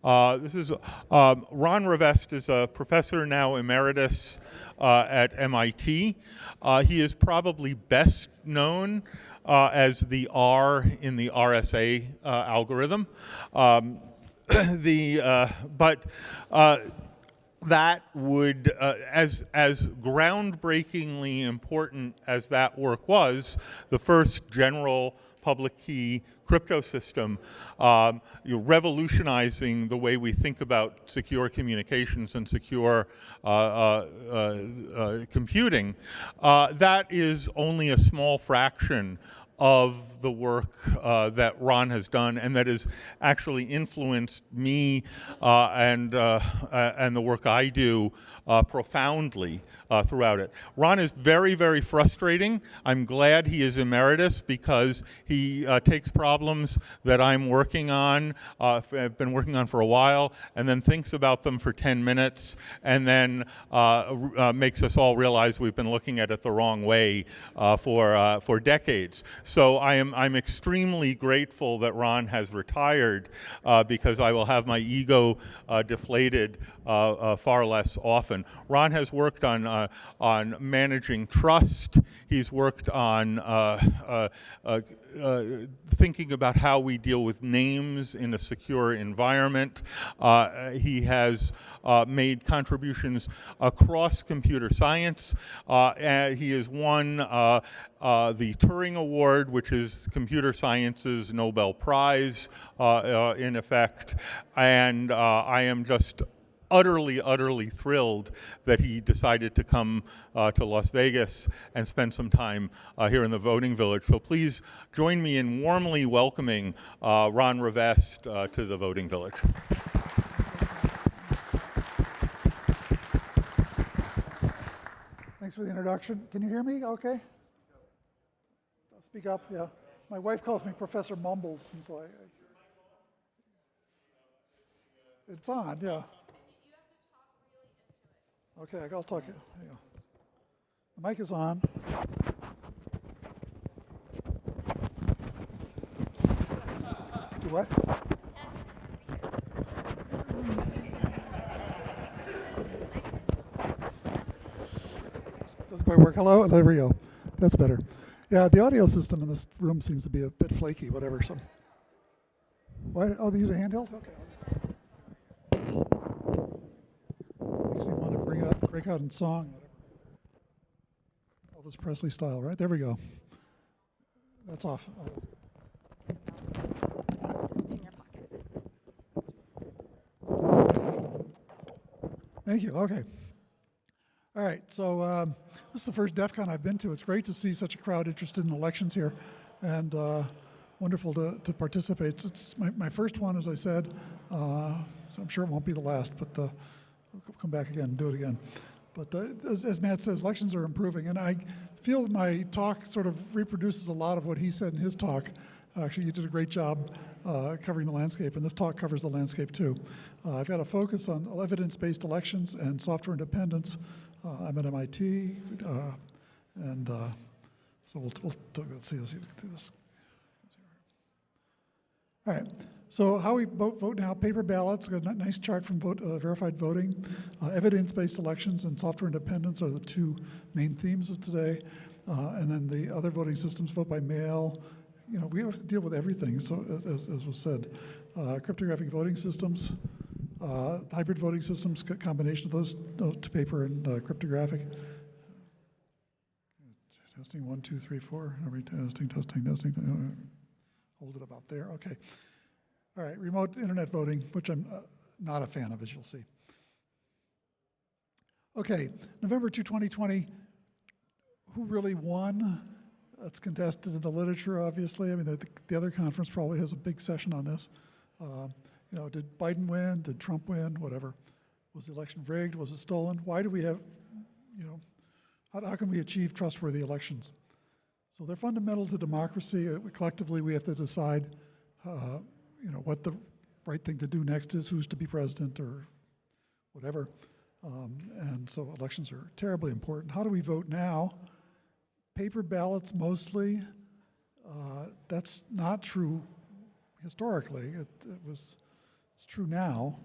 This is Ron Rivest is a professor now emeritus at MIT. He is probably best known as the R in the RSA algorithm. That would, as groundbreakingly important as that work was, the first general public key crypto system, revolutionizing the way we think about secure communications and secure computing, that is only a small fraction of the work that Ron has done, and that has actually influenced me and the work I do profoundly throughout it. Ron is very, very frustrating. I'm glad he is emeritus because he takes problems that I'm working on, I've been working on for a while, and then thinks about them for 10 minutes, and then makes us all realize we've been looking at it the wrong way for decades. So I'm extremely grateful that Ron has retired because I will have my ego deflated far less often. Ron has worked on managing trust. He's worked on thinking about how we deal with names in a secure environment. He has made contributions across computer science. He has won the Turing Award, which is computer science's Nobel Prize, in effect. And I am just utterly thrilled that he decided to come to Las Vegas and spend some time here in the voting village. So please join me in warmly welcoming Ron Rivest to the voting village. Thanks for the introduction. Can you hear me okay? Speak up, yeah. My wife calls me Professor Mumbles, and so it's on, yeah. Okay, I'll talk. There you go. The mic is on. Do what? Doesn't quite work. Hello? There we go. That's better. Yeah, the audio system in this room seems to be a bit flaky, whatever. So, why? Oh, they use a handheld? Okay. Makes me want to break out in song, whatever. Elvis Presley style, right? There we go. That's off. It's in your pocket. Thank you. Okay. All right. So this is the first DEF CON I've been to. It's great to see such a crowd interested in elections here, and wonderful to participate. It's my first one, as I said. So I'm sure it won't be the last, but I'll come back again and do it again. But as Matt says, elections are improving, and I feel my talk sort of reproduces a lot of what he said in his talk. Actually, you did a great job covering the landscape, and this talk covers the landscape too. I've got a focus on evidence-based elections and software independence. I'm at MIT, and so we'll let's see, let's do this. All right. So how we vote now, paper ballots, got a nice chart from verified voting. Evidence-based elections and software independence are the two main themes of today. And then the other voting systems, vote by mail. You know, we have to deal with everything, so as was said. Cryptographic voting systems, hybrid voting systems, combination of those to paper and cryptographic. Testing 1, 2, 3, 4. Are we testing? Hold it about there, okay. All right, remote internet voting, which I'm not a fan of, as you'll see. Okay, November 2, 2020, who really won? That's contested in the literature, obviously. I mean, the other conference probably has a big session on this. You know, did Biden win? Did Trump win? Whatever. Was the election rigged? Was it stolen? Why do we have, you know, how can we achieve trustworthy elections? So they're fundamental to democracy. Collectively, we have to decide you know, what the right thing to do next is, who's to be president or whatever. And so elections are terribly important. How do we vote now? Paper ballots mostly. That's not true historically. It was It's true now.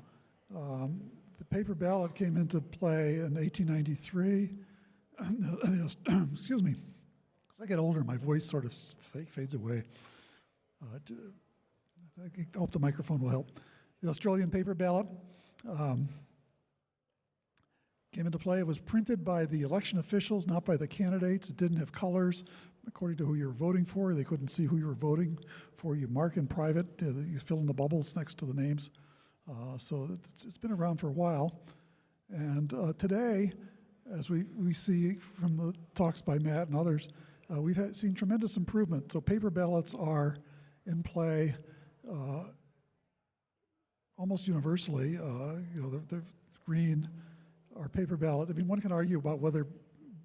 The paper ballot came into play in 1893. Excuse me. As I get older, my voice sort of fades away. I hope the microphone will help. The Australian paper ballot came into play. It was printed by the election officials, not by the candidates. It didn't have colors according to who you were voting for. They couldn't see who you were voting for. You mark in private. You fill in the bubbles next to the names. So it's been around for a while. And today, as we see from the talks by Matt and others, we've seen tremendous improvement. So paper ballots are in play almost universally. They're green are paper ballots. I mean, one can argue about whether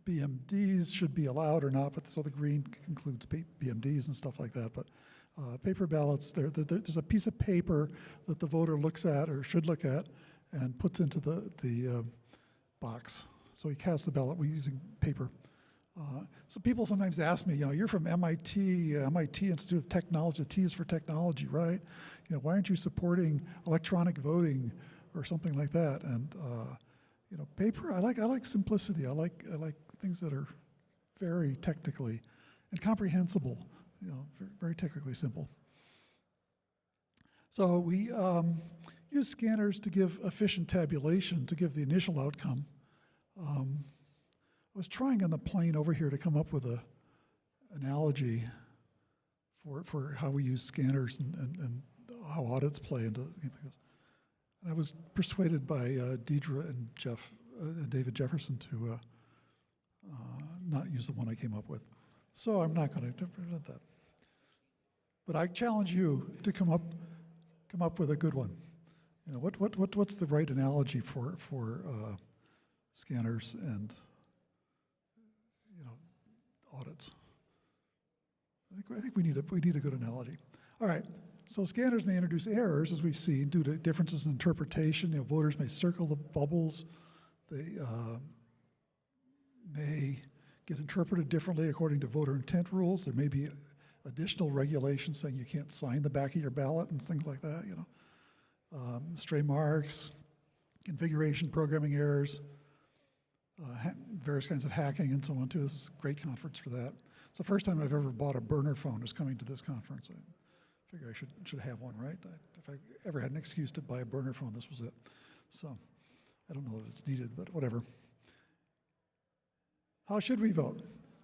BMDs should be allowed or not, but so the green includes BMDs and stuff like that. But paper ballots, there's a piece of paper that the voter looks at or should look at and puts into the box. So he casts the ballot using paper. So people sometimes ask me, you're from MIT Institute of Technology. The T is for technology, right? Why aren't you supporting electronic voting or something like that? And paper. I like simplicity. I like things that are very technically and comprehensible. Very technically simple. So we use scanners to give efficient tabulation to give the initial outcome. I was trying on the plane over here to come up with an analogy for how we use scanners and how audits play into things. And I was persuaded by Deidre and David Jefferson to not use the one I came up with. So I'm not going to present that. But I challenge you to come up with a good one. What's the right analogy for scanners and audits? I think we need a good analogy. All right. So scanners may introduce errors, as we've seen, due to differences in interpretation. Voters may circle the bubbles. They may get interpreted differently according to voter intent rules. There may be additional regulations saying you can't sign the back of your ballot and things like that. Stray marks, configuration, programming errors, various kinds of hacking, and so on too. This is a great conference for that. It's the first time I've ever bought a burner phone is coming to this conference. I figure I should have one, right? If I ever had an excuse to buy a burner phone, this was it. So I don't know that it's needed, but whatever. How should we vote?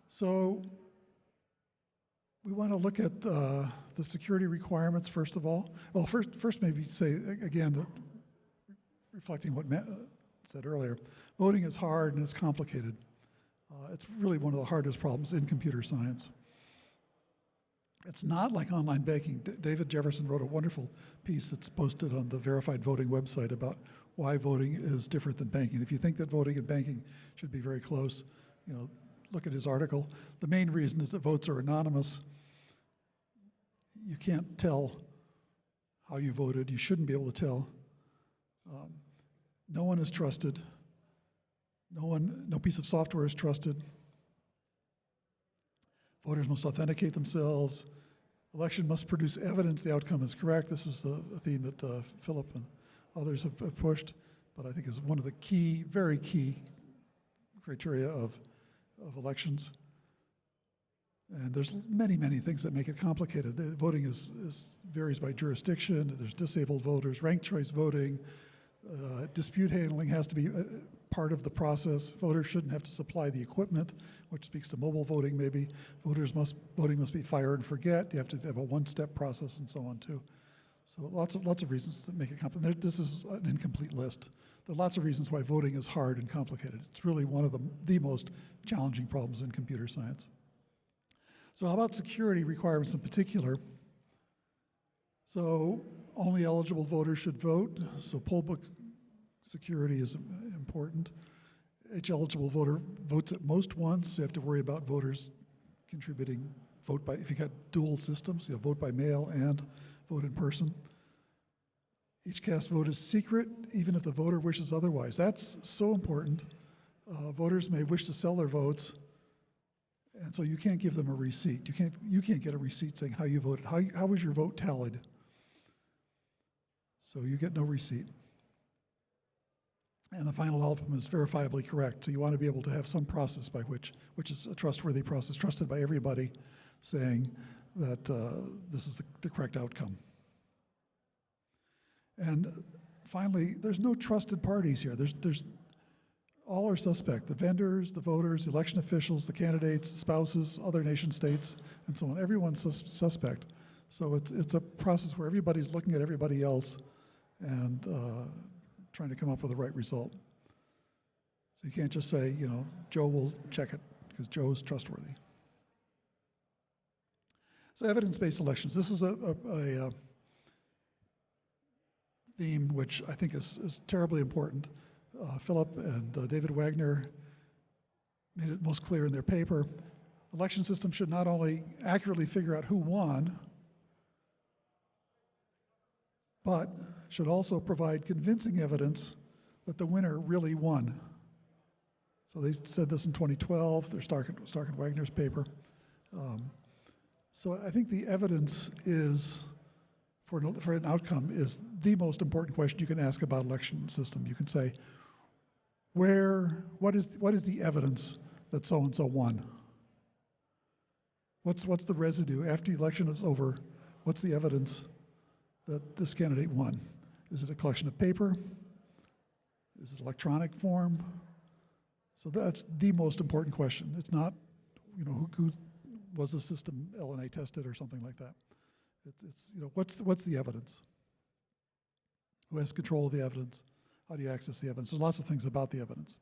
So we want to look at the security requirements first of all. Well, first maybe say again, reflecting what Matt said earlier, voting is hard and it's complicated. It's really one of the hardest problems in computer science. It's not like online banking. David Jefferson wrote a wonderful piece that's posted on the Verified Voting website about why voting is different than banking. If you think that voting and banking should be very close, look at his article. The main reason is that votes are anonymous. You can't tell how you voted. You shouldn't be able to tell. No one is trusted. No piece of software is trusted. Voters must authenticate themselves. Election must produce evidence the outcome is correct. This is the theme that Philip and others have pushed, but I think is one of the key, very key criteria of elections. And there's many, many things that make it complicated. The voting varies by jurisdiction. There's disabled voters, ranked choice voting. Dispute handling has to be part of the process. Voters shouldn't have to supply the equipment, which speaks to mobile voting maybe. Voting must be fire and forget. You have to have a one-step process and so on too. So lots of reasons that make it complicated. This is an incomplete list. There are lots of reasons why voting is hard and complicated. It's really one of the most challenging problems in computer science. So how about security requirements in particular? So only eligible voters should vote. So poll book security is important. Each eligible voter votes at most once. So you have to worry about voters contributing, if you've got dual systems, vote by mail and vote in person. Each cast vote is secret, even if the voter wishes otherwise. That's so important. Voters may wish to sell their votes, and so you can't give them a receipt. You can't get a receipt saying how you voted. How was your vote tallied? So you get no receipt. And the final outcome is verifiably correct. So you want to be able to have some process by which is a trustworthy process, trusted by everybody, saying that this is the correct outcome. And finally, there's no trusted parties here. There's all are suspect. The vendors, the voters, the election officials, the candidates, the spouses, other nation states, and so on. Everyone's suspect. So it's a process where everybody's looking at everybody else and trying to come up with the right result. So you can't just say, you know, Joe will check it because Joe is trustworthy. So evidence-based elections. This is a theme which I think is terribly important. Philip and David Wagner made it most clear in their paper. Election systems should not only accurately figure out who won, but should also provide convincing evidence that the winner really won. So they said this in 2012, their Stark and Wagner's paper. So I think the evidence is, for an outcome, is the most important question you can ask about election system. You can say, what is the evidence that so-and-so won? What's the residue? After the election is over, what's the evidence that this candidate won? Is it a collection of paper? Is it electronic form? So that's the most important question. It's not, you know, who was the system LNA tested or something like that. It's you know, what's the evidence? Who has control of the evidence? How do you access the evidence? There's lots of things about the evidence.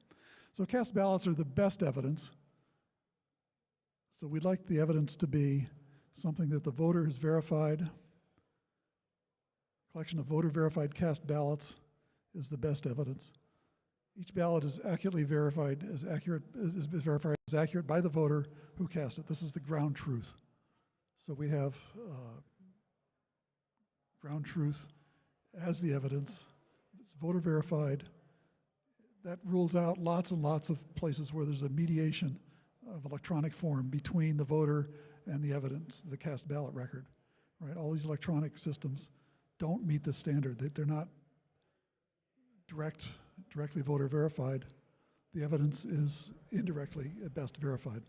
So cast ballots are the best evidence. So we'd like the evidence to be something that the voter has verified. Collection of voter-verified cast ballots is the best evidence. Each ballot is accurately verified is verified as accurate by the voter who cast it. This is the ground truth. So we have ground truth as the evidence. It's voter verified. That rules out lots and lots of places where there's a mediation of electronic form between the voter and the evidence, the cast ballot record, right? All these electronic systems don't meet the standard. They're not directly voter verified. The evidence is indirectly at best verified.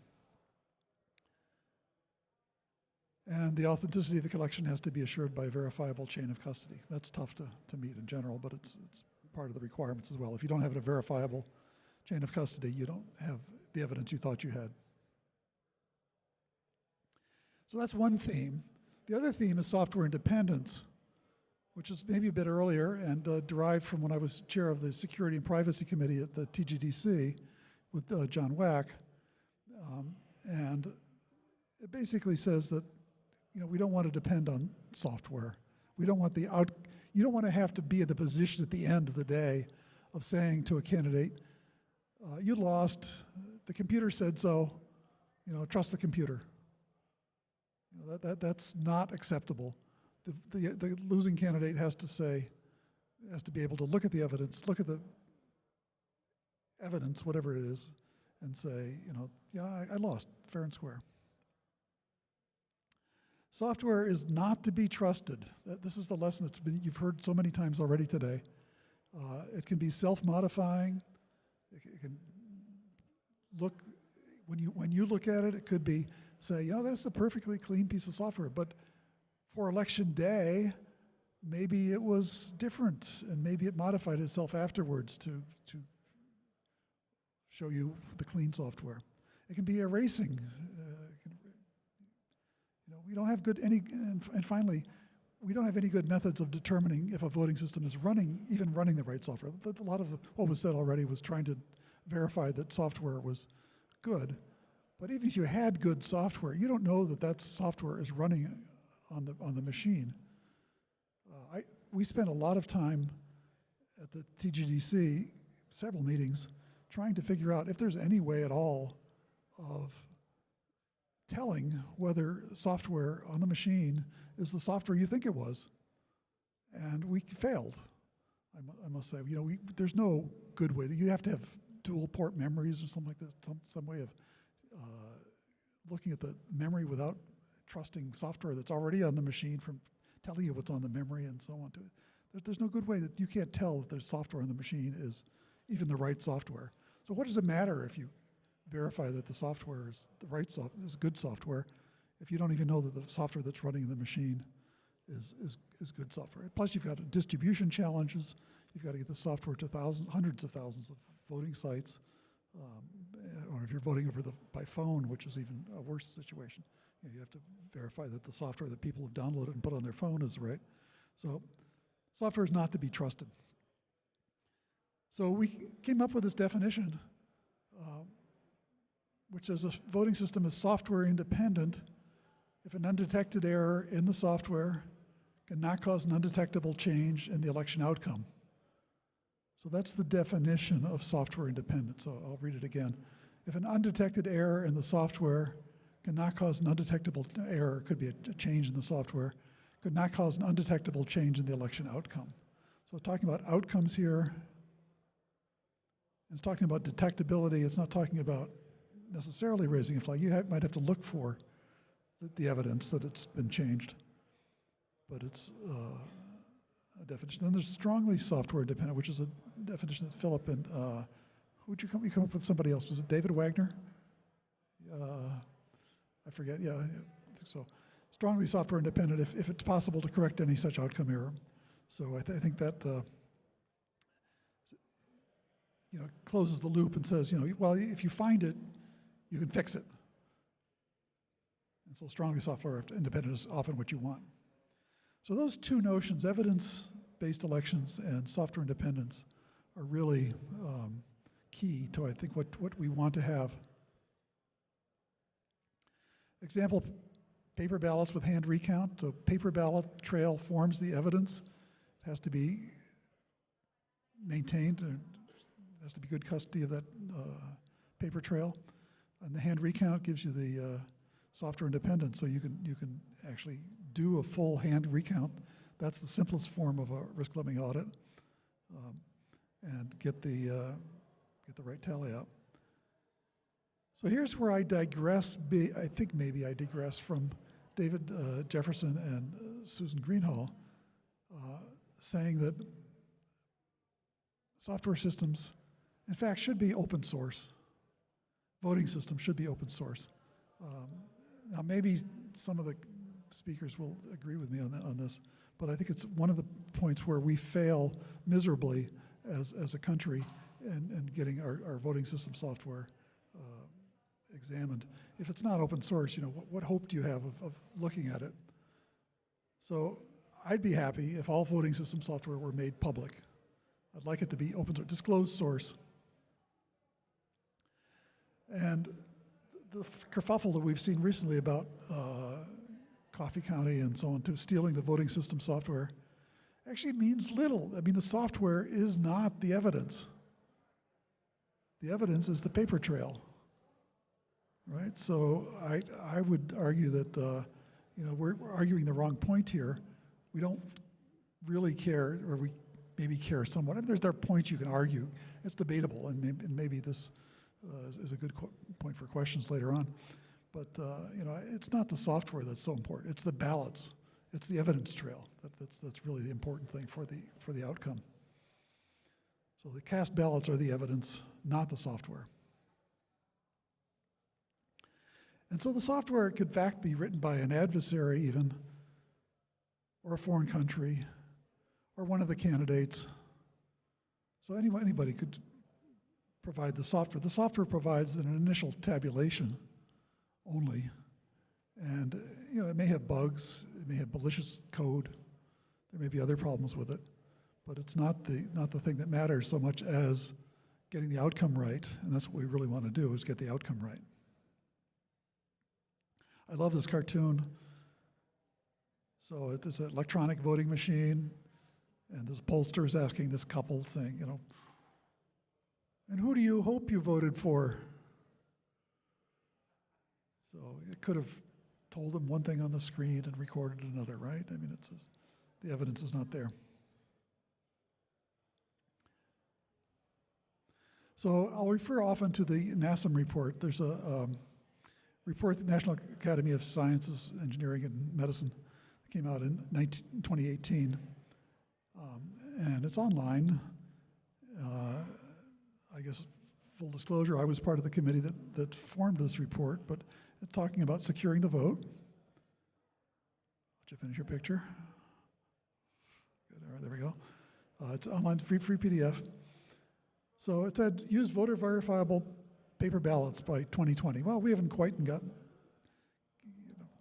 And the authenticity of the collection has to be assured by a verifiable chain of custody. That's tough to meet in general, but it's part of the requirements as well. If you don't have a verifiable chain of custody, you don't have the evidence you thought you had. So that's one theme. The other theme is software independence, which is maybe a bit earlier and derived from when I was chair of the Security and Privacy Committee at the TGDC with John Wack. And it basically says that, you know, we don't want to depend on software. We don't want you don't want to have to be in the position at the end of the day of saying to a candidate, you lost, the computer said so, you know, trust the computer. You know, that's not acceptable. The losing candidate has to be able to look at the evidence, whatever it is, and say, you know, yeah, I lost, fair and square. Software is not to be trusted. This is the lesson you've heard so many times already today. It can be self-modifying. It can look, when you look at it, it could be, say, you know, that's a perfectly clean piece of software, but for election day, maybe it was different, and maybe it modified itself afterwards to show you the clean software. It can be erasing. You know, we don't have and finally, we don't have any good methods of determining if a voting system is even running the right software. A lot of what was said already was trying to verify that software was good. But even if you had good software, you don't know that software is running on the machine. We spent a lot of time at the TGDC, several meetings, trying to figure out if there's any way at all of telling whether software on the machine is the software you think it was. And we failed, I must say. You know, there's no good way. You have to have dual port memories or something like this, some way of looking at the memory without trusting software that's already on the machine from telling you what's on the memory and so on. There's no good way that you can't tell that the software on the machine is even the right software. So what does it matter if you verify that the software is the right is good software if you don't even know that the software that's running in the machine is good software? Plus, you've got distribution challenges. You've got to get the software to hundreds of thousands of voting sites, or if you're voting by phone, which is even a worse situation. You have to verify that the software that people have downloaded and put on their phone is right. So software is not to be trusted. So we came up with this definition, which says a voting system is software independent if an undetected error in the software cannot cause an undetectable change in the election outcome. So that's the definition of software independent. So I'll read it again. If an undetected error in the software cannot cause an undetectable error, could be a change in the software, could not cause an undetectable change in the election outcome. So talking about outcomes here, it's talking about detectability. It's not talking about necessarily raising a flag. You might have to look for the evidence that it's been changed, but it's a definition. Then there's strongly software dependent, which is a definition that Philip and who'd you come up with? Somebody else? Was it David Wagner? I forget. Yeah, I think so. Strongly software independent if it's possible to correct any such outcome error. So I think that closes the loop and says, well, if you find it, you can fix it. And so strongly software independent is often what you want. So those two notions, evidence-based elections and software independence, are really key to, I think, what we want to have. Example, paper ballots with hand recount. So paper ballot trail forms the evidence. It has to be maintained. There has to be good custody of that paper trail. And the hand recount gives you the software independence, so you can actually do a full hand recount. That's the simplest form of a risk-limiting audit, and get the right tally out. So here's where I digress. I think maybe I digress from David Jefferson and Susan Greenhall, saying that software systems, in fact, should be open source. Voting systems should be open source. Now, maybe some of the speakers will agree with me on this, but I think it's one of the points where we fail miserably as a country in getting our voting system software examined. If it's not open source, what hope do you have of looking at it? So I'd be happy if all voting system software were made public. I'd like it to be open source, disclosed source. And the kerfuffle that we've seen recently about Coffee County and so on, to stealing the voting system software, actually means little. I mean, the software is not the evidence. The evidence is the paper trail, right? So I would argue that we're arguing the wrong point here. We don't really care, or we maybe care somewhat. I mean, there are points you can argue. It's debatable, and maybe this is a good point for questions later on. But it's not the software that's so important. It's the ballots. It's the evidence trail that's really the important thing for the outcome. So the cast ballots are the evidence, not the software. And so the software could in fact be written by an adversary even, or a foreign country, or one of the candidates. So anybody could provide the software. The software provides an initial tabulation only. And it may have bugs, it may have malicious code, there may be other problems with it, but it's not the thing that matters so much as getting the outcome right, and that's what we really want to do, is get the outcome right. I love this cartoon. So it's an electronic voting machine, and this pollster is asking this couple, saying, and who do you hope you voted for? So it could have told them one thing on the screen and recorded another, right? I mean, the evidence is not there. So I'll refer often to the NASM report. There's a report, the National Academy of Sciences, Engineering, and Medicine, that came out in 2018. And it's online. I guess, full disclosure, I was part of the committee that formed this report, but it's talking about securing the vote. Did you finish your picture? Good, all right, there we go. It's online, free PDF. So it said, use voter verifiable paper ballots by 2020. Well, we haven't quite gotten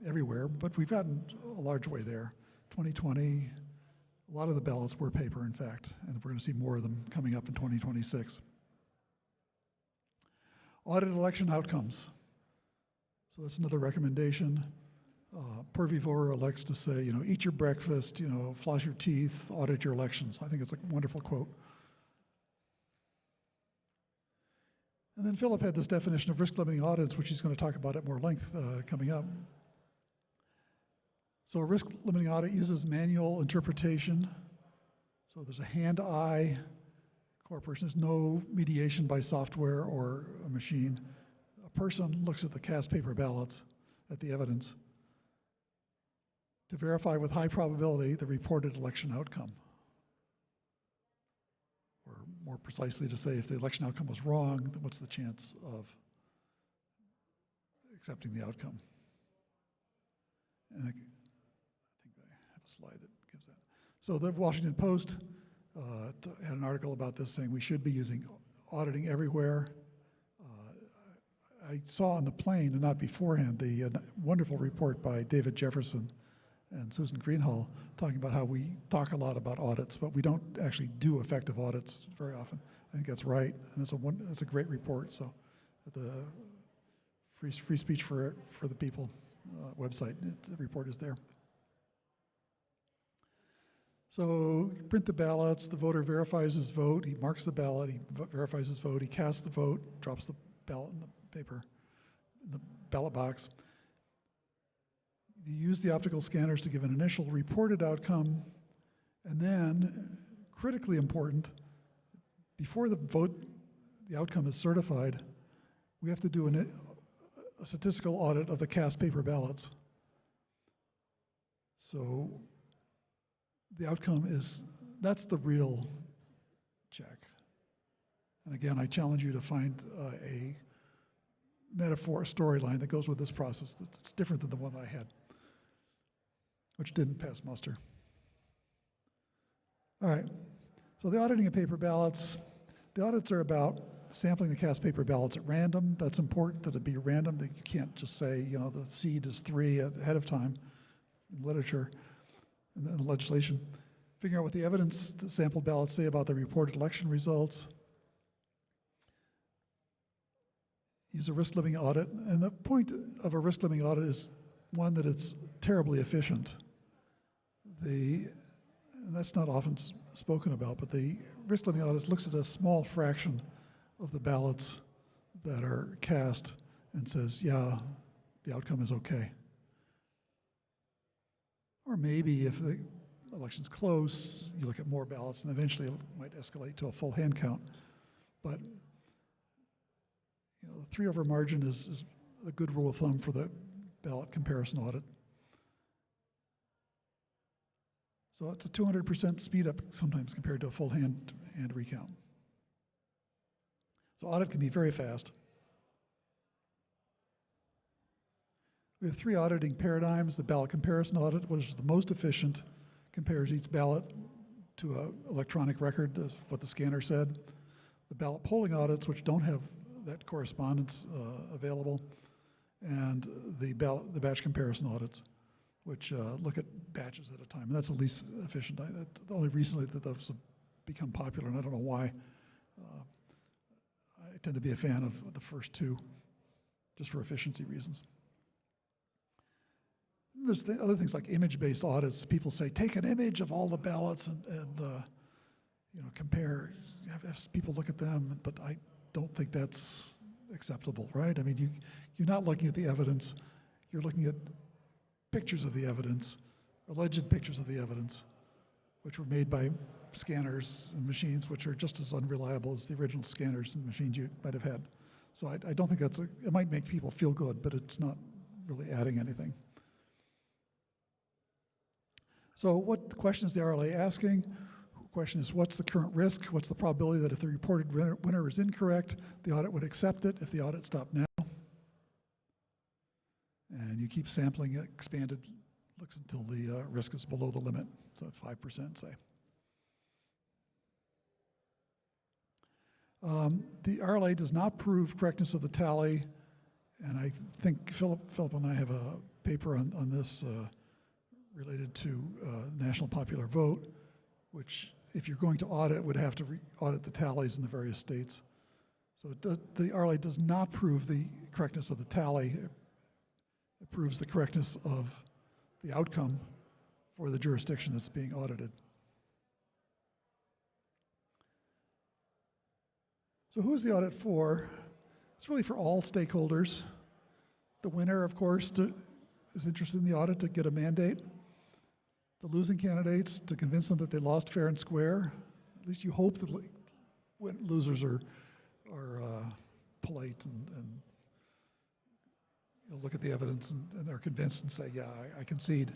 everywhere, but we've gotten a large way there. 2020, a lot of the ballots were paper, in fact, and we're going to see more of them coming up in 2026. Audit election outcomes. So that's another recommendation. Per vivore elects to say, eat your breakfast, floss your teeth, audit your elections. I think it's a wonderful quote. And then Philip had this definition of risk-limiting audits, which he's going to talk about at more length coming up. So a risk-limiting audit uses manual interpretation. So there's a hand-eye corporation. There's no mediation by software or a machine. A person looks at the cast paper ballots, at the evidence, to verify with high probability the reported election outcome. Or more precisely to say, if the election outcome was wrong, then what's the chance of accepting the outcome? And I think I have a slide that gives that. So the Washington Post had an article about this saying we should be using auditing everywhere. I saw on the plane, and not beforehand, the wonderful report by David Jefferson and Susan Greenhall talking about how we talk a lot about audits, but we don't actually do effective audits very often. I think that's right, and it's a great report. So the Free Speech for the People website, the report is there. So you print the ballots, the voter verifies his vote, he marks the ballot, he verifies his vote, he casts the vote, drops the ballot in the paper, in the ballot box. You use the optical scanners to give an initial reported outcome, and then, critically important, before the outcome is certified, we have to do a statistical audit of the cast paper ballots. So the outcome that's the real check. And again, I challenge you to find a metaphor, storyline that goes with this process that's different than the one I had, which didn't pass muster. All right, so the auditing of paper ballots. The audits are about sampling the cast paper ballots at random. That's important that it be random, that you can't just say, the seed is 3 ahead of time in literature and in legislation. Figuring out what the evidence the sampled ballots say about the reported election results. Use a risk-limiting audit, and the point of a risk-limiting audit is one that it's terribly efficient. And that's not often spoken about, but the risk-limiting audit looks at a small fraction of the ballots that are cast and says, yeah, the outcome is okay. Or maybe if the election's close, you look at more ballots, and eventually it might escalate to a full hand count. But the 3-over margin is a good rule of thumb for the ballot comparison audit. So it's a 200% speed up sometimes compared to a full hand recount. So audit can be very fast. We have 3 auditing paradigms. The ballot comparison audit, which is the most efficient, compares each ballot to an electronic record of what the scanner said. The ballot polling audits, which don't have that correspondence available, and the batch comparison audits, which look at batches at a time. And that's the least efficient. Only recently that those have become popular, and I don't know why. I tend to be a fan of the first 2, just for efficiency reasons. There's other things like image-based audits. People say, take an image of all the ballots and compare, have people look at them, but I don't think that's acceptable, right? I mean, you're not looking at the evidence, you're looking at pictures of the evidence, alleged pictures of the evidence, which were made by scanners and machines which are just as unreliable as the original scanners and machines you might have had. So I don't think it might make people feel good, but it's not really adding anything. So what questions is the RLA asking? question is, what's the current risk? What's the probability that if the reported winner is incorrect, the audit would accept it if the audit stopped now? And you keep sampling it, expanded looks until the risk is below the limit, so 5%, say. The RLA does not prove correctness of the tally, and I think Philip and I have a paper on this related to national popular vote, which if you're going to audit, would have to audit the tallies in the various states. So the RLA does not prove the correctness of the tally. It proves the correctness of the outcome for the jurisdiction that's being audited. So who is the audit for? It's really for all stakeholders. The winner, of course, is interested in the audit to get a mandate. The losing candidates, to convince them that they lost fair and square. At least you hope that losers are polite and look at the evidence and are convinced and say, yeah, I concede.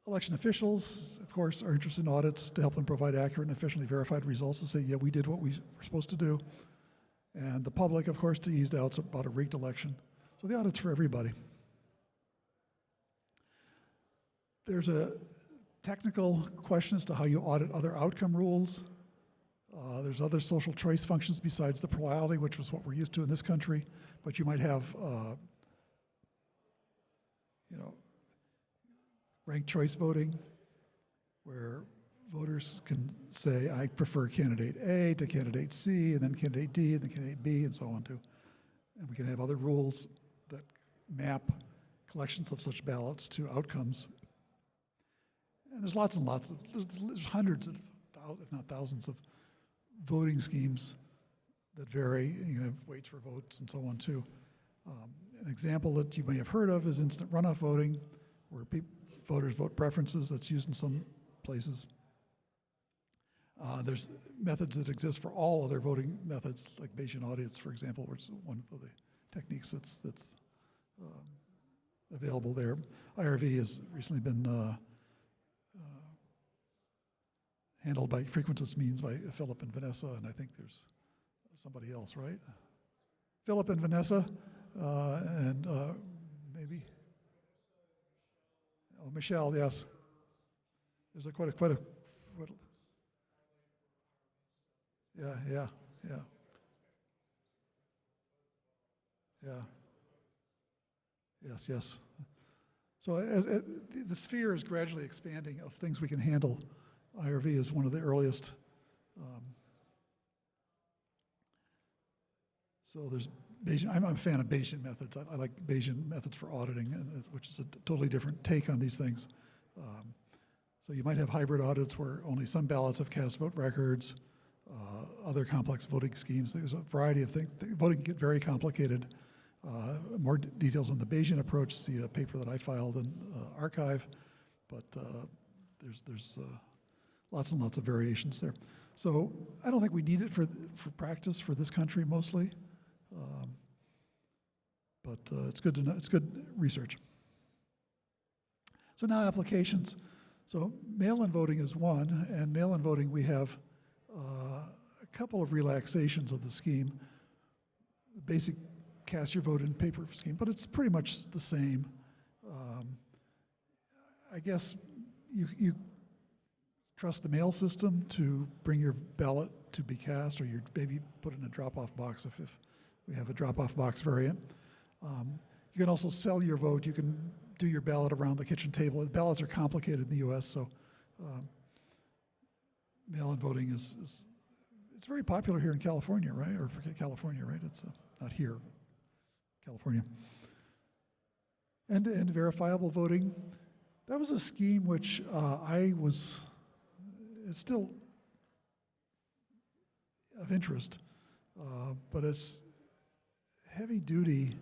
Election officials, of course, are interested in audits to help them provide accurate and efficiently verified results to say, yeah, we did what we were supposed to do. And the public, of course, to ease doubts about a rigged election. So the audit's for everybody. There's a technical question as to how you audit other outcome rules. There's other social choice functions besides the plurality, which was what we're used to in this country. But you might have, ranked choice voting, where voters can say, I prefer candidate A to candidate C, and then candidate D, and then candidate B, and so on too. And we can have other rules that map collections of such ballots to outcomes. And there's lots and lots of, there's hundreds of, if not thousands of voting schemes that vary. You can have weights for votes and so on too. An example that you may have heard of is instant runoff voting, where voters vote preferences. That's used in some places. There's methods that exist for all other voting methods, like Bayesian audits, for example, which is one of the techniques that's available there. IRV has recently been handled by frequentist means by Philip and Vanessa, and I think there's somebody else, right? Philip and Vanessa, and maybe, oh, Michelle, yes. There's quite a yeah. Yes. So the sphere is gradually expanding of things we can handle. IRV is one of the earliest. So there's Bayesian. I'm a fan of Bayesian methods. I like Bayesian methods for auditing, which is a totally different take on these things. So you might have hybrid audits where only some ballots have cast vote records, other complex voting schemes. There's a variety of things. Voting can get very complicated. More details on the Bayesian approach, see a paper that I filed in Archive, but there's lots and lots of variations there. So I don't think we need it for practice for this country mostly, but it's good to know. It's good research. So now applications. So mail-in voting is one, and mail-in voting we have a couple of relaxations of the scheme. The basic cast your vote in paper scheme, but it's pretty much the same. I guess you trust the mail system to bring your ballot to be cast, or you maybe put it in a drop-off box if we have a drop-off box variant. You can also sell your vote. You can do your ballot around the kitchen table. Ballots are complicated in the U.S., so mail-in voting is it's very popular here in California, right? Or California, right? It's not here, California. And verifiable voting. That was a scheme which it's still of interest, but it's heavy duty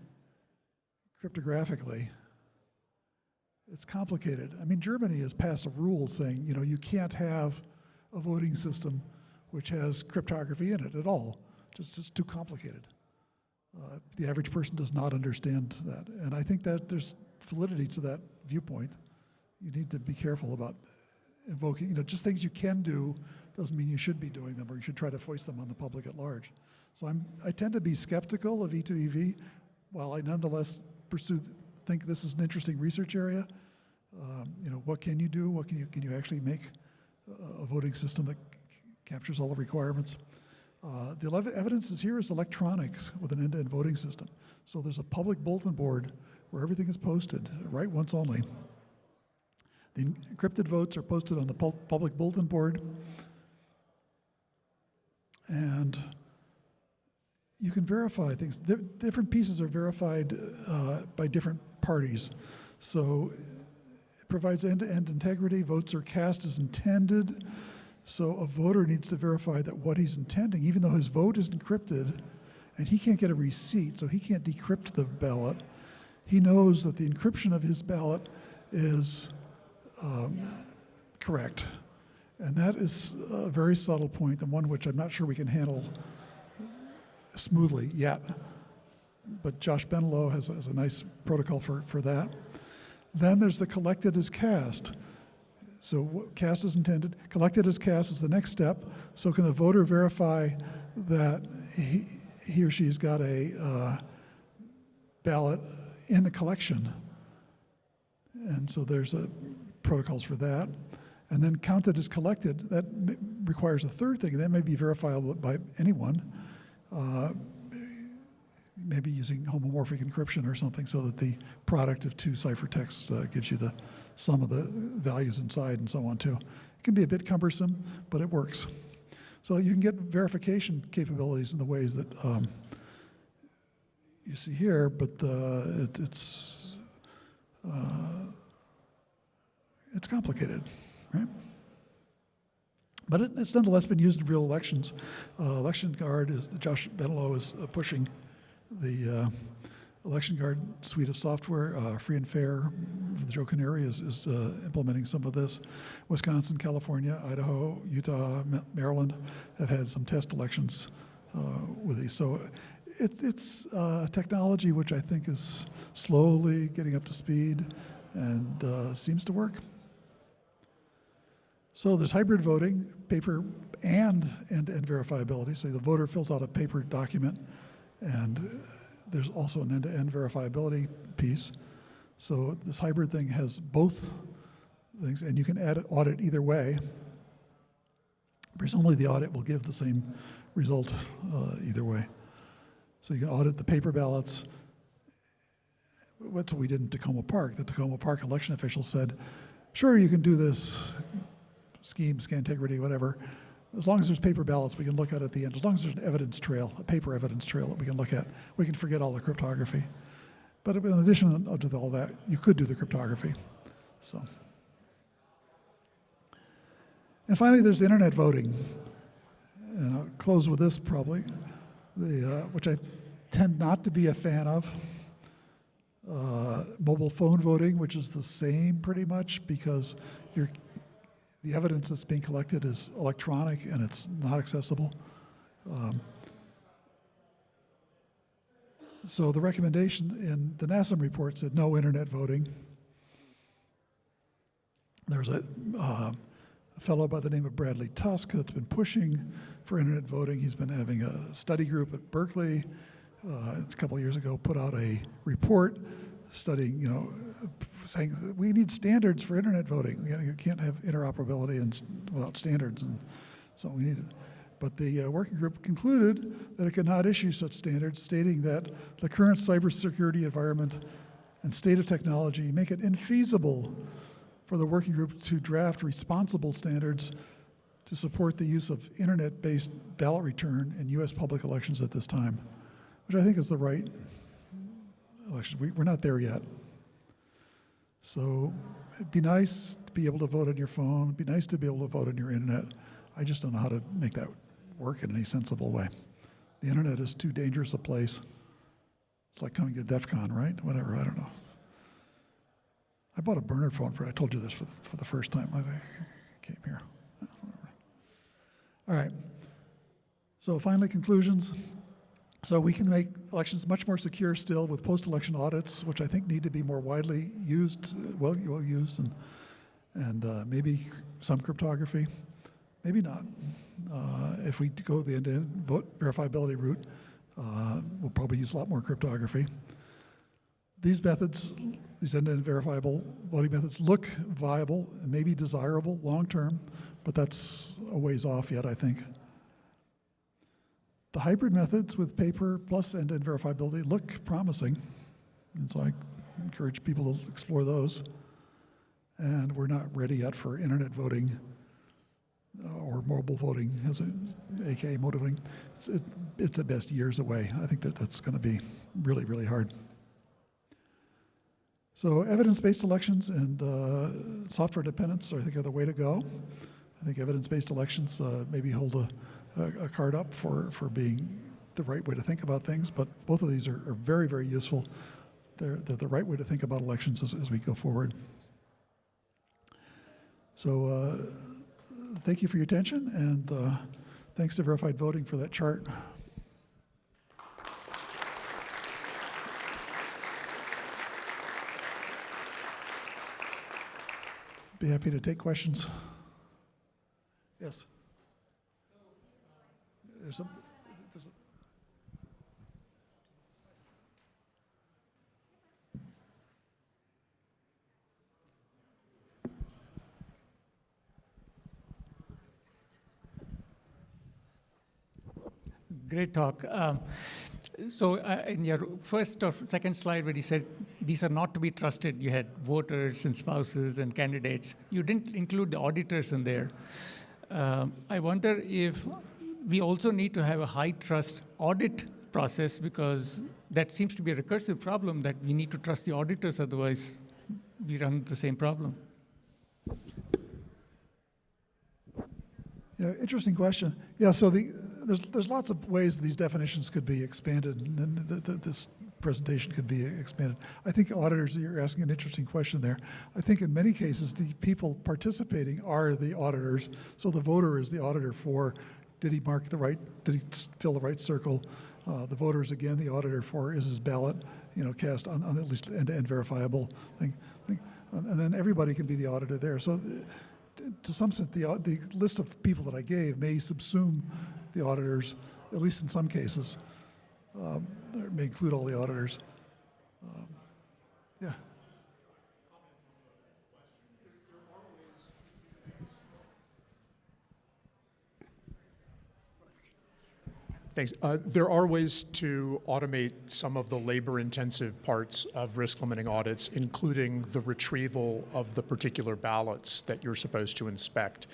cryptographically. It's complicated. I mean, Germany has passed a rule saying, you can't have a voting system which has cryptography in it at all. It's too complicated. The average person does not understand that. And I think that there's validity to that viewpoint. You need to be careful about invoking, just things you can do doesn't mean you should be doing them, or you should try to foist them on the public at large. So I tend to be skeptical of E2EV, while I nonetheless think this is an interesting research area. What can you do? What can you actually make a voting system that captures all the requirements? The evidence is here is electronics with an end-to-end voting system. So there's a public bulletin board where everything is posted, write once only. The encrypted votes are posted on the public bulletin board, and you can verify things. Different pieces are verified by different parties. So it provides end-to-end integrity. Votes are cast as intended. So a voter needs to verify that what he's intending, even though his vote is encrypted, and he can't get a receipt, so he can't decrypt the ballot, he knows that the encryption of his ballot is correct. And that is a very subtle point, and one which I'm not sure we can handle smoothly yet. But Josh Benelo has a nice protocol for that. Then there's the collected as cast. So cast is intended, collected as cast is the next step. So can the voter verify that he or she's got a ballot in the collection? And so there's protocols for that. And then counted as collected, that requires a third thing, and that may be verifiable by anyone, maybe using homomorphic encryption or something, so that the product of two ciphertexts gives you the sum of the values inside and so on too. It can be a bit cumbersome, but it works. So you can get verification capabilities in the ways that you see here, but it's complicated, right? But it's nonetheless been used in real elections. Election Guard Josh Benelo is pushing the Election Guard suite of software. Free and Fair, the Joe Canary is implementing some of this. Wisconsin, California, Idaho, Utah, Maryland have had some test elections with these. So it's technology which I think is slowly getting up to speed and seems to work. So there's hybrid voting, paper and end-to-end verifiability. So the voter fills out a paper document, and there's also an end-to-end verifiability piece. So this hybrid thing has both things, and you can add audit either way. Presumably the audit will give the same result either way. So you can audit the paper ballots. That's what we did in Tacoma Park. The Tacoma Park election officials said, sure, you can do this scheme, scantegrity, whatever. As long as there's paper ballots, we can look at the end. As long as there's an evidence trail, a paper evidence trail that we can look at, we can forget all the cryptography. But in addition to all that, you could do the cryptography. So, and finally, there's internet voting. And I'll close with this probably, which I tend not to be a fan of. Mobile phone voting, which is the same pretty much, because the evidence that's being collected is electronic and it's not accessible. So the recommendation in the NASM report said no internet voting. There's a fellow by the name of Bradley Tusk that's been pushing for internet voting. He's been having a study group at Berkeley. It's a couple of years ago, put out a report studying, saying we need standards for internet voting. You can't have interoperability without standards, and so we need it. But the working group concluded that it could not issue such standards, stating that the current cybersecurity environment and state of technology make it infeasible for the working group to draft responsible standards to support the use of internet-based ballot return in U.S. public elections at this time, which I think is the right election. We're not there yet. So it'd be nice to be able to vote on your phone. It'd be nice to be able to vote on your internet. I just don't know how to make that work in any sensible way. The internet is too dangerous a place. It's like coming to DEF CON, right? Whatever, I don't know. I bought a burner phone I told you this for the first time. I came here. All right. So finally, conclusions. So we can make elections much more secure still with post-election audits, which I think need to be more widely used, well used, and maybe some cryptography, maybe not. If we go the end-to-end vote verifiability route, we'll probably use a lot more cryptography. These methods, these end-to-end verifiable voting methods look viable and maybe desirable long-term, but that's a ways off yet, I think. The hybrid methods with paper plus end-to-end verifiability look promising, and so I encourage people to explore those. And we're not ready yet for internet voting or mobile voting, aka mobile voting. It's at best years away. I think that's going to be really, really hard. So evidence-based elections and software dependence, I think, are the way to go. I think evidence-based elections maybe hold a card up for being the right way to think about things, but both of these are very, very useful. They're the right way to think about elections as we go forward. So thank you for your attention, and thanks to Verified Voting for that chart. Be happy to take questions. Yes. There's a Great talk. So in your first or second slide where you said these are not to be trusted, you had voters and spouses and candidates. You didn't include the auditors in there. I wonder if we also need to have a high trust audit process, because that seems to be a recursive problem that we need to trust the auditors, otherwise we run the same problem. Yeah, interesting question. Yeah, so there's lots of ways these definitions could be expanded, and this presentation could be expanded. I think auditors, you're asking an interesting question there. I think in many cases, the people participating are the auditors, so the voter is the auditor for, did he fill the right circle? The voter is, again, the auditor for, is his ballot, cast on at least end-to-end verifiable thing. And then everybody can be the auditor there. So to some extent, the list of people that I gave may subsume the auditors, at least in some cases. It may include all the auditors. Yeah. Thanks. There are ways to automate some of the labor-intensive parts of risk-limiting audits, including the retrieval of the particular ballots that you're supposed to inspect.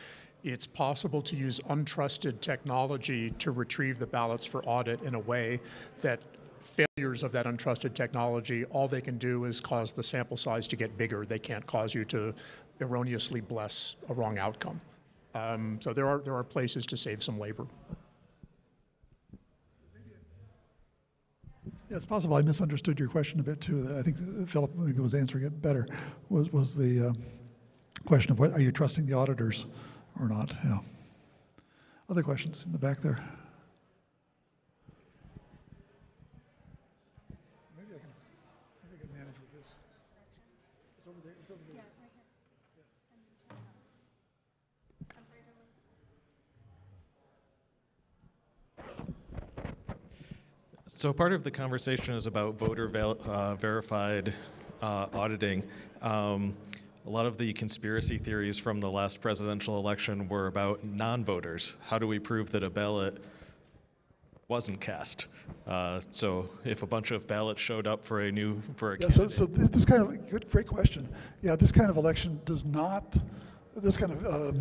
It's possible to use untrusted technology to retrieve the ballots for audit in a way that failures of that untrusted technology, all they can do is cause the sample size to get bigger. They can't cause you to erroneously bless a wrong outcome. So there are places to save some labor. Yeah, it's possible I misunderstood your question a bit too. I think Philip maybe was answering it better. Was the question of are you trusting the auditors or not? Yeah. Other questions in the back there? Maybe I can manage with this. It's over there. It's over there. Yeah, right here. I'm sorry, there was. So part of the conversation is about voter verified auditing. A lot of the conspiracy theories from the last presidential election were about non-voters. How do we prove that a ballot wasn't cast? So if a bunch of ballots showed up for a candidate. So this kind of great question. Yeah, this kind of election does not, this kind of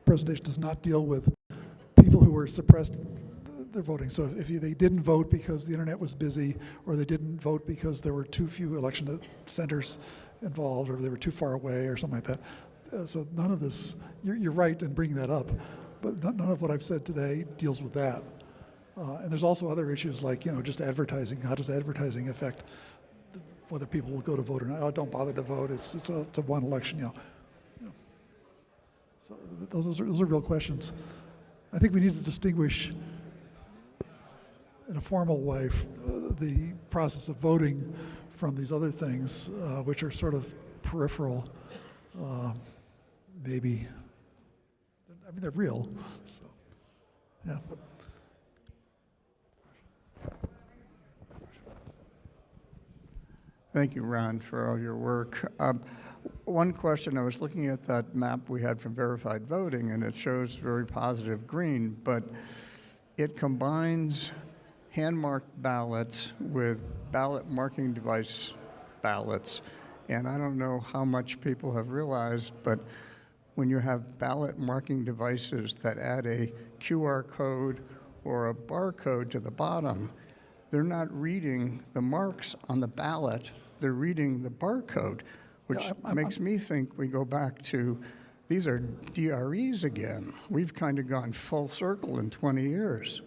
presentation does not deal with people who were suppressed their voting. So if they didn't vote because the internet was busy, or they didn't vote because there were too few election centers involved, or they were too far away, or something like that. So none of this, you're right in bringing that up, but none of what I've said today deals with that. And there's also other issues like, just advertising. How does advertising affect whether people will go to vote or not? Oh, don't bother to vote. It's a one election, So those are real questions. I think we need to distinguish in a formal way the process of voting from these other things, which are sort of peripheral. maybe. I mean, they're real. So, yeah. Thank you, Ron, for all your work. One question, I was looking at that map we had from verified voting, and it shows very positive green, but it combines hand-marked ballots with ballot marking device ballots. And I don't know how much people have realized, but when you have ballot marking devices that add a QR code or a barcode to the bottom, they're not reading the marks on the ballot, they're reading the barcode, which makes me think we go back to, these are DREs again. We've kind of gone full circle in 20 years.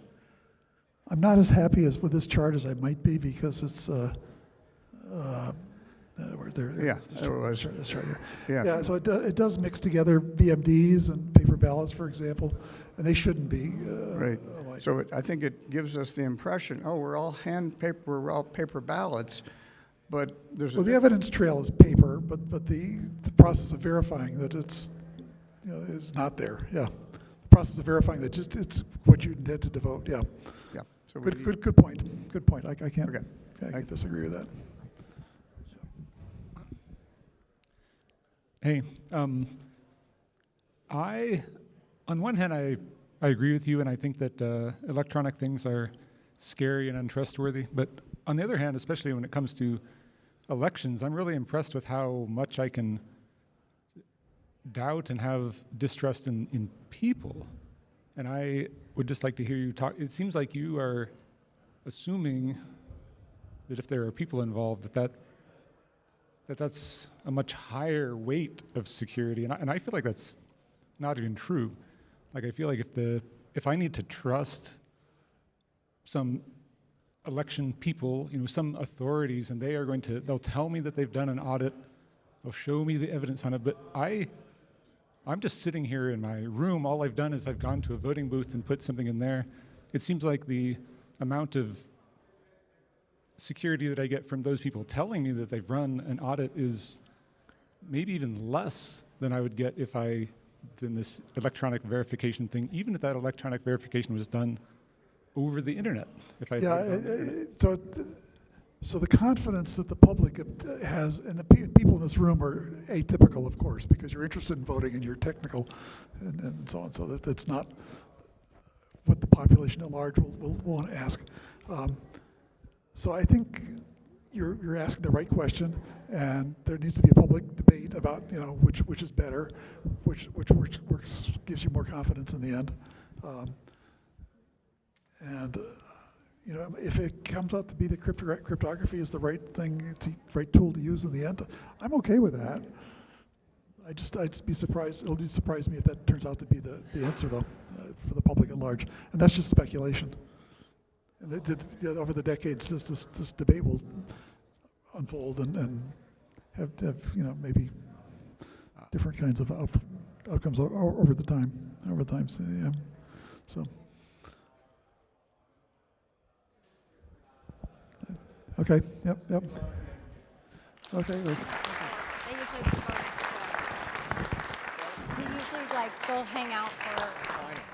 I'm not as happy as with this chart as I might be because it's this chart here. Yeah, so it does mix together VMDs and paper ballots, for example, and they shouldn't be. Right. So I think it gives us the impression, oh, we're all paper ballots, but there's the evidence trail is paper, but the process of verifying that it's is not there. Yeah, the process of verifying that it's what you intended to vote. Yeah. Yeah. So Good point. Good point. I can't. Okay. I can't disagree with that. Hey, on one hand, I agree with you, and I think that electronic things are scary and untrustworthy. But on the other hand, especially when it comes to elections, I'm really impressed with how much I can doubt and have distrust in people. And I would just like to hear you talk. It seems like you are assuming that if there are people involved, that's a much higher weight of security, and I feel like that's not even true. Like I feel like if I need to trust some election people, some authorities, and they'll tell me that they've done an audit, they'll show me the evidence on it, but I'm just sitting here in my room. All I've done is I've gone to a voting booth and put something in there. It seems like the amount of security that I get from those people telling me that they've run an audit is maybe even less than I would get if I did this electronic verification thing, even if that electronic verification was done over the internet. So the confidence that the public has, and the people in this room are atypical, of course, because you're interested in voting and you're technical and so on. So that's not what the population at large will want to ask. So I think you're asking the right question, and there needs to be a public debate about which is better, which works, gives you more confidence in the end, if it comes out to be that cryptography is the right tool to use in the end, I'm okay with that. I'd just be surprised. It'll just surprise me if that turns out to be the answer, though, for the public at large, and that's just speculation. And over the decades, this debate will unfold and have maybe different kinds of outcomes over time. So, yeah. So. Okay. Yep. Okay. They usually go next to it. We usually go hang out for